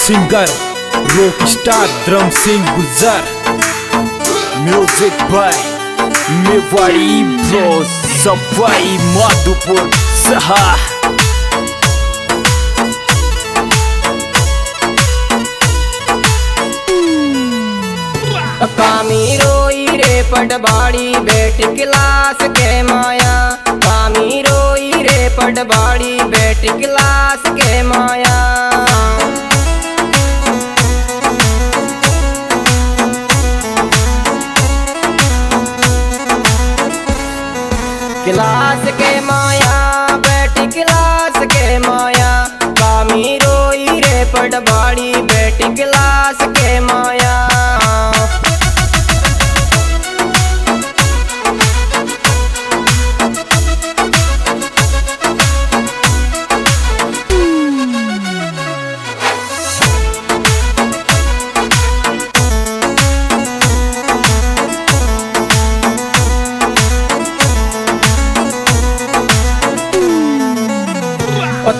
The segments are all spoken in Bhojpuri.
Singer rock star drum Singh गुजर, म्यूजिक बाय मेवाड़ी ब्रो सफाई माधोपुर सहा। कामी रोई रे पटबाड़ी बेट क्लास के माया, कामी रोई रे पटबाड़ी बेट क्लास के माया। क्लास के माया बेट क्लास के माया, कामी रोई रे पटबाड़ी बेट क्लास के माया।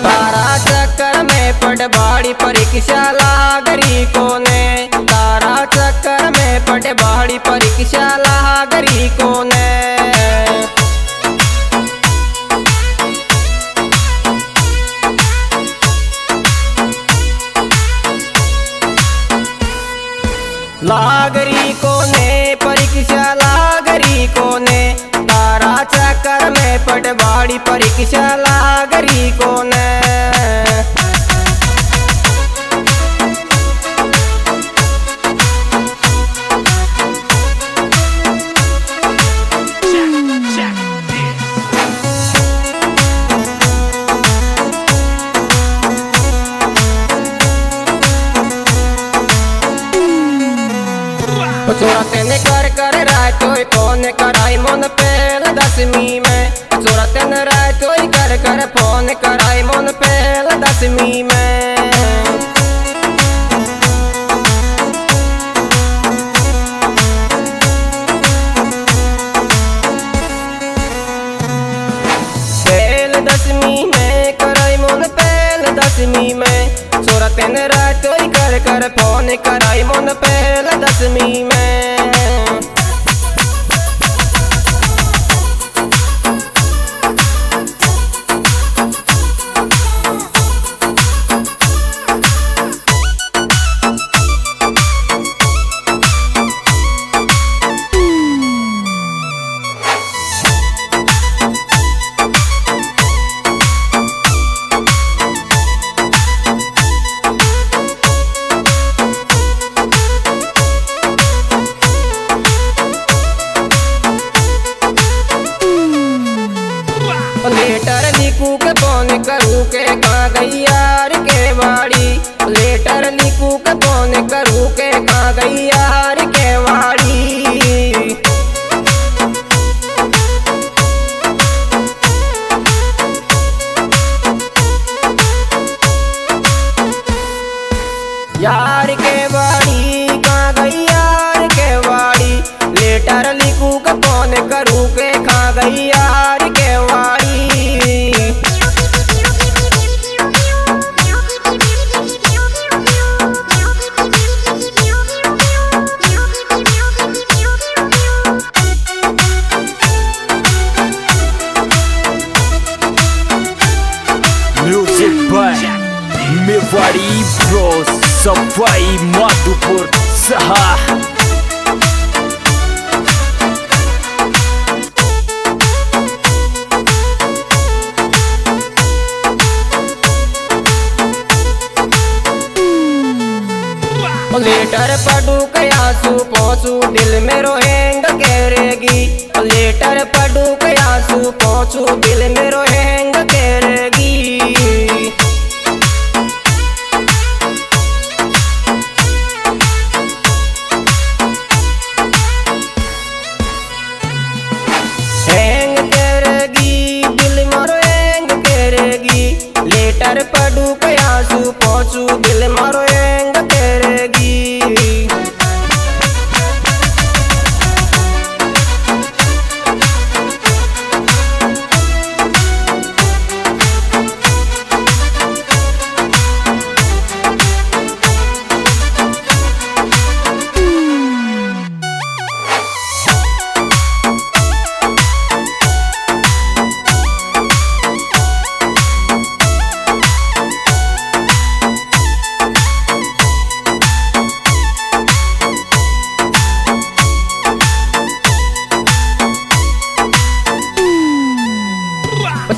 तारा चक्कर में पटबाड़ी परीक्षा लागरी कोने, तारा चक्कर में पटबाड़ी परीक्षा लागरी कोने। लागरी कोने परीक्षा लागरी कोने, तारा चक्कर में पटबाड़ी परीक्षा लागरी कोने। छोरा तेने कर रातोई फोन कराई मन पहल 10वीं में, छोरा तेने रातोई कर फोन कराई मन पहल 10वीं में। पहल 10वीं में कराई मन पहल 10वीं में, छोरा तेने रातोई कर फोन कराई मन पहल 10वीं में। लेटर लिखू के फोन करू के कहाँ गई यार के वाड़ी, लेटर लिखू के फोन करू के कहाँ गई यार के वाड़ी। यार के वाड़ी कहाँ गई यार के वाड़ी, लेटर लिखू के फोन करू के कहाँ गई यार के वाड़ी। म्यूजिक बाय मेवाड़ी ब्रो सफाई माधोपुर सहा। लेटर पढ़ू के आंसू पहुँचू दिल में रोहेंग करेगी, लेटर पढ़ू के आंसू पहुँचू दिल में रोहेंग करेगी। हैंग करेगी दिल में रोहेंग करेगी, लेटर पढ़ू के आंसू पहुँचू दिल में रोहेंग करेगी।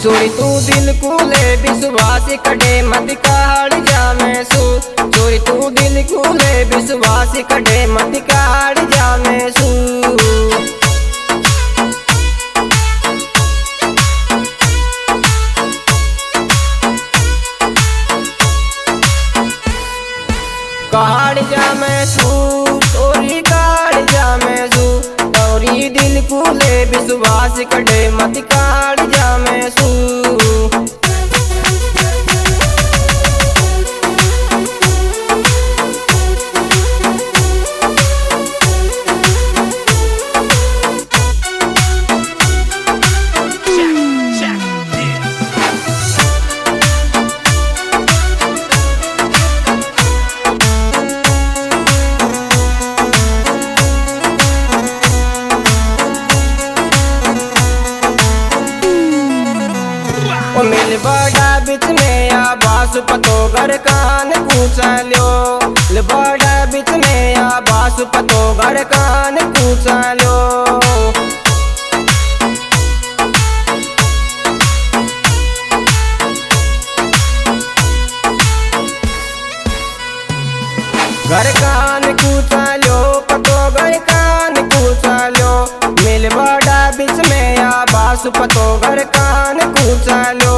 चोरी तू दिल कूले विश्वास कटे मत काढ़ जामे सू चोरी तू दिल कूले विश्वास कटे मत काढ़ जामे सू काढ़ जामे सू चोरी काढ़ जामे सू चोरी दिल कूले विश्वास कटे मत काढ़ जामे सू मिल बड़ा बिच में या बास पतो घर कान पूछा लो बड़ा बिच में या बास पतो घर कान पूछा लो घर कान पूछा लो पतो घर कान पूछा लो मिल बड़ा बिच में या बास पतो घर कान पूछा लो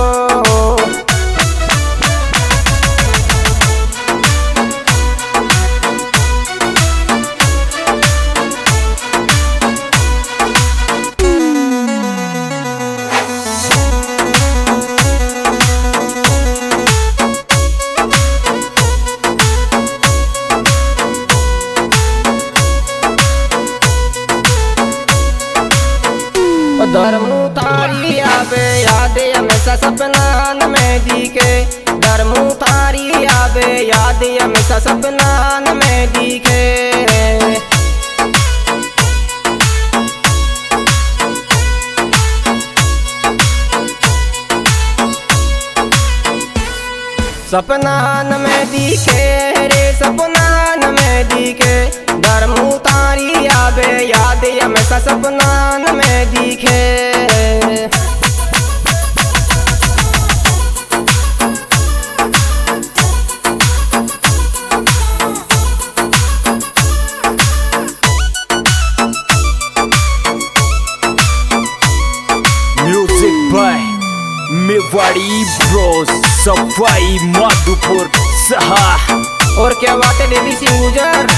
धर्मू थारी आवे याद हमेशा सपनान में दिखे धर्मू थारी आवे याद हमेशा सपनान में दिखे सपनान में दिखे रे सपनान में दिखे धर्मू तारी आवे याद हमेशा सपनान में दिखे म्यूजिक बाय मेवाड़ी ब्रोस सफाई माधोपुर सहा और क्या बात है देवी सिंह गुजर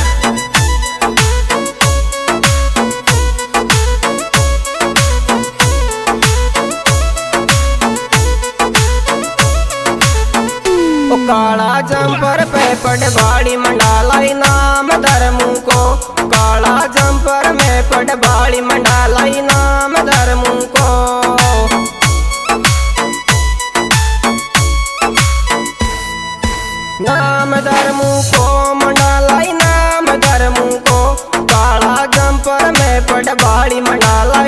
ओ काला जंपर पे पटवाड़ी मंडालाई नाम धर्मू को काला जंपर में पटवाड़ी मंडालाई नाम धर्मू को नाम धर्मू को मंडालाई नाम धर्मू को काला जंपर में पटवाड़ी मंडाला